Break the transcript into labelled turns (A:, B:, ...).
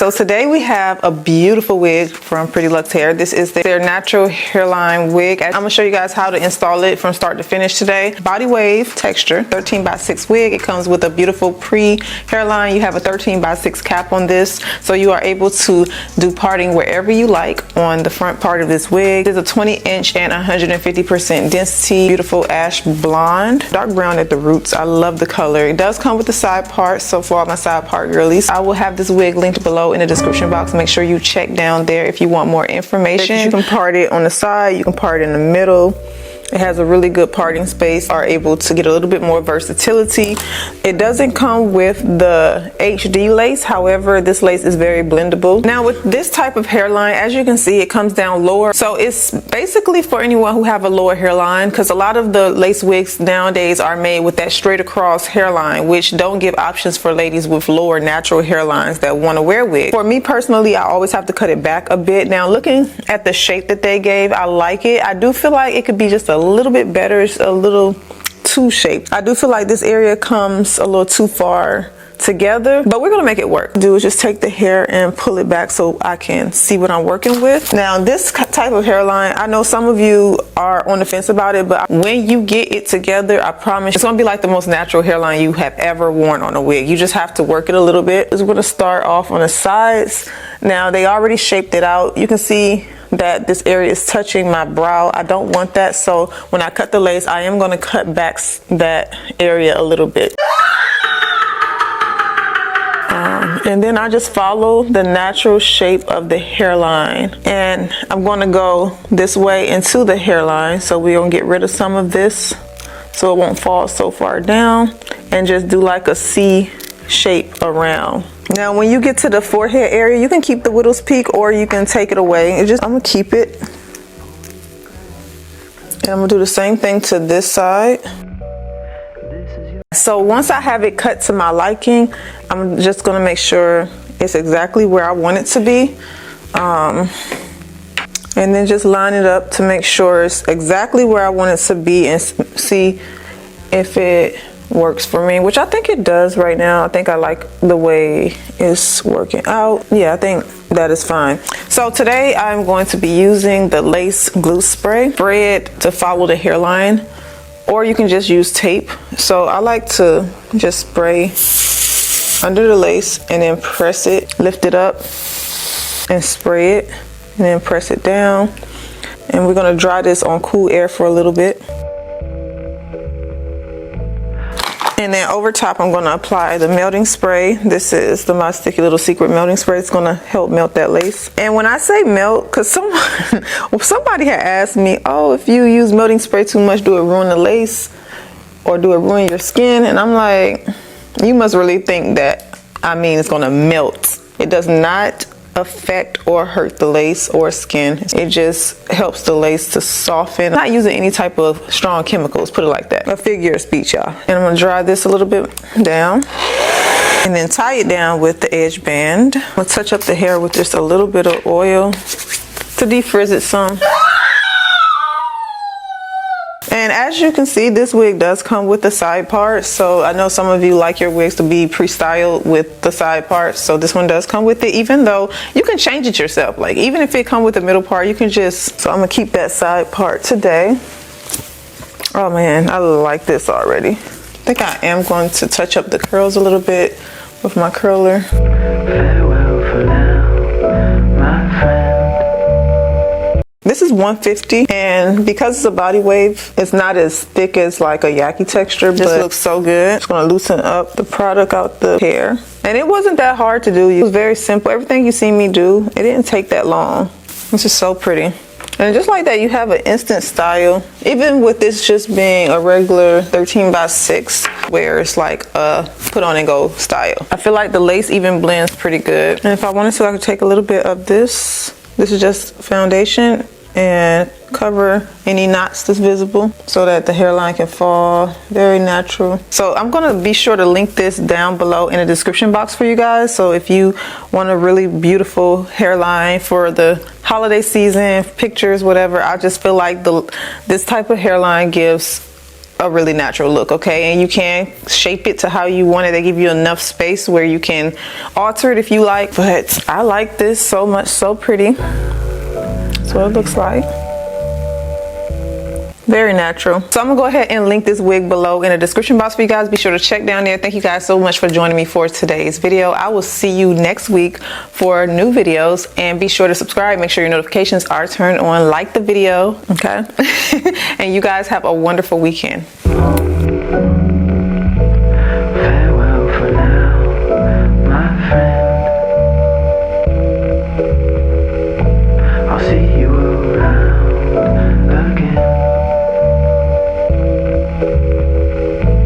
A: So today we have a beautiful wig from Prettyluxhair. This is their natural hairline wig. I'm gonna show you guys how to install it from start to finish today. Body wave texture, 13x6 wig. It comes with a beautiful pre-hairline. You have a 13x6 cap on this, so you are able to do parting wherever you like on the front part of this wig. It's a 20-inch and 150% density, beautiful ash blonde, dark brown at the roots. I love the color. It does come with the side part, so for all my side part girlies, I will have this wig linked below in the description box. Make sure you check down there if you want more information. You can part it on the side, you can part it in the middle. It has a really good parting space. Are able to get a little bit more versatility. It doesn't come with the HD lace, however this lace is very blendable. Now with this type of hairline, as you can see, it comes down lower, so it's basically for anyone who have a lower hairline, because a lot of the lace wigs nowadays are made with that straight across hairline, which don't give options for ladies with lower natural hairlines that want to wear wigs. For me personally, I always have to cut it back a bit. Now looking at the shape that they gave, I like it. I do feel like it could be just a little bit better. It's a little too shaped. I do feel like this area comes a little too far together, but we're gonna make it work. Do is just take the hair and pull it back so I can see what I'm working with. Now this type of hairline, I know some of you are on the fence about it, but when you get it together, I promise it's gonna be like the most natural hairline you have ever worn on a wig. You just have to work it a little bit. We're gonna start off on the sides. Now they already shaped it out. You can see that this area is touching my brow. I don't want that, so when I cut the lace, I am going to cut back that area a little bit. And then I just follow the natural shape of the hairline, and I'm going to go this way into the hairline, so we're going to get rid of some of this so it won't fall so far down, and just do like a C shape around. Now when you get to the forehead area, you can keep the widow's peak or you can take it away. I'm gonna keep it, and I'm gonna do the same thing to this side. So once I have it cut to my liking, I'm just gonna make sure it's exactly where I want it to be, and then just line it up to make sure it's exactly where I want it to be, and see if it works for me, which I think it does right now. I think I like the way it's working out. Yeah, I think that is fine. So today I'm going to be using the lace glue spray. Spray it to follow the hairline, or you can just use tape. So I like to just spray under the lace and then press it, lift it up and spray it, and then press it down. And we're gonna dry this on cool air for a little bit. And then over top, I'm going to apply the melting spray. This is my Sticky Little Secret melting spray. It's going to help melt that lace. And when I say melt, because somebody had asked me, oh, if you use melting spray too much, do it ruin the lace or do it ruin your skin? And I'm like, you must really think that I mean it's going to melt. It does not affect or hurt the lace or skin. It just helps the lace to soften. I'm not using any type of strong chemicals, put it like that. A figure of speech, y'all. And I'm gonna dry this a little bit down and then tie it down with the edge band. I'm gonna touch up the hair with just a little bit of oil to defrizz it some. And as you can see, this wig does come with the side parts. So I know some of you like your wigs to be pre-styled with the side parts. So this one does come with it, even though you can change it yourself. Like even if it come with the middle part, you can just, so I'm gonna keep that side part today. Oh man, I like this already. I think I am going to touch up the curls a little bit with my curler. Farewell for now, my friend. This is 150, and because it's a body wave, it's not as thick as like a yaki texture, but this looks so good. It's gonna loosen up the product out the hair. And it wasn't that hard to do. It was very simple. Everything you see me do, it didn't take that long. This is so pretty. And just like that, you have an instant style. Even with this just being a regular 13x6, where it's like a put on and go style. I feel like the lace even blends pretty good. And if I wanted to, I could take a little bit of this. This is just foundation, and cover any knots that's visible so that the hairline can fall. Very natural. So I'm gonna be sure to link this down below in the description box for you guys. So if you want a really beautiful hairline for the holiday season, pictures, whatever, I just feel like this type of hairline gives a really natural look, okay? And you can shape it to how you want it. They give you enough space where you can alter it if you like, but I like this so much. So pretty. That's what it looks like. Very natural. So I'm gonna go ahead and link this wig below in the description box for you guys. Be sure to check down there. Thank you guys so much for joining me for today's video. I will see you next week for new videos, and be sure to subscribe. Make sure your notifications are turned on. Like the video, okay? And you guys have a wonderful weekend.